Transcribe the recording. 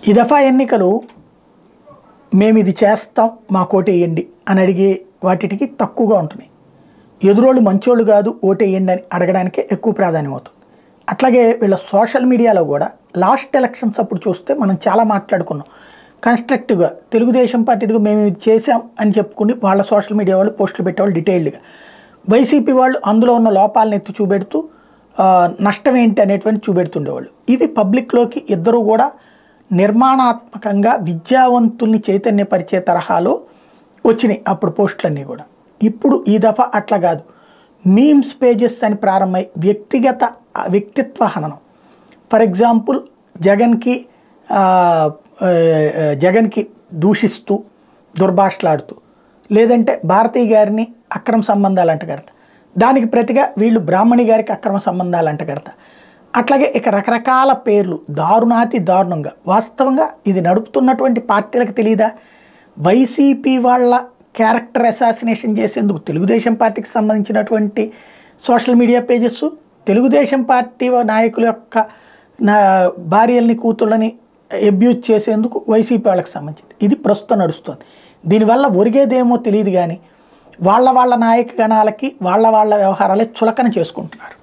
ఈ దఫా ఎన్నికలు మేము ఇది చేస్తాం మాకు ఓటేయండి అని అడిగే వాటికి తక్కువగా ఉంటున్నాయి. ఎదురోళ్ళు మంచోళ్ళు కాదు ఓటేయండి అని అడగడానికే ఎక్కువ ప్రాధాన్యం అవుతుంది. అట్లాగే వీళ్ళ సోషల్ మీడియాలో కూడా లాస్ట్ ఎలక్షన్స్ అప్పుడు చూస్తే మనం చాలా మాట్లాడుకున్నాం కన్స్ట్రక్టివ్గా. తెలుగుదేశం పార్టీగా మేము ఇది చేసాం అని చెప్పుకుని వాళ్ళ సోషల్ మీడియా వాళ్ళు పోస్టులు పెట్టేవాళ్ళు డీటెయిల్డ్గా. వైసీపీ వాళ్ళు అందులో ఉన్న లోపాలను ఎత్తి చూపెడుతూ నష్టం ఏంటి అనేటువంటి చూపెడుతుండేవాళ్ళు. ఇవి పబ్లిక్లోకి ఇద్దరు కూడా నిర్మాణాత్మకంగా విద్యావంతుల్ని చైతన్యపరిచే తరహాలో వచ్చినాయి అప్పుడు పోస్టులన్నీ కూడా. ఇప్పుడు ఈ దఫా అట్లా కాదు, మీమ్స్ పేజెస్ అని ప్రారంభమై వ్యక్తిత్వ హననం. ఫర్ ఎగ్జాంపుల్ జగన్కి దూషిస్తూ దుర్భాషలాడుతూ, లేదంటే భారతీ గారిని అక్రమ సంబంధాలు అంటగడతా, దానికి ప్రతిగా వీళ్ళు బ్రాహ్మణి గారికి అక్రమ సంబంధాలు అంటగడతా. అట్లాగే ఇక రకరకాల పేర్లు దారుణాతి దారుణంగా. వాస్తవంగా ఇది నడుపుతున్నటువంటి పార్టీలకు తెలియదా? వైసీపీ వాళ్ళ క్యారెక్టర్ అసాసినేషన్ చేసేందుకు తెలుగుదేశం పార్టీకి సంబంధించినటువంటి social media pages, Telugu Desam party నాయకుల యొక్క భార్యల్ని కూతుళ్ళని అబ్యూజ్ చేసేందుకు వైసీపీ వాళ్ళకి సంబంధించింది. ఇది ప్రస్తుతం నడుస్తుంది. దీనివల్ల ఒరిగేదేమో తెలియదు కానీ వాళ్ళ నాయక గణాలకి వాళ్ళ వ్యవహారాలే చులకన చేసుకుంటున్నారు.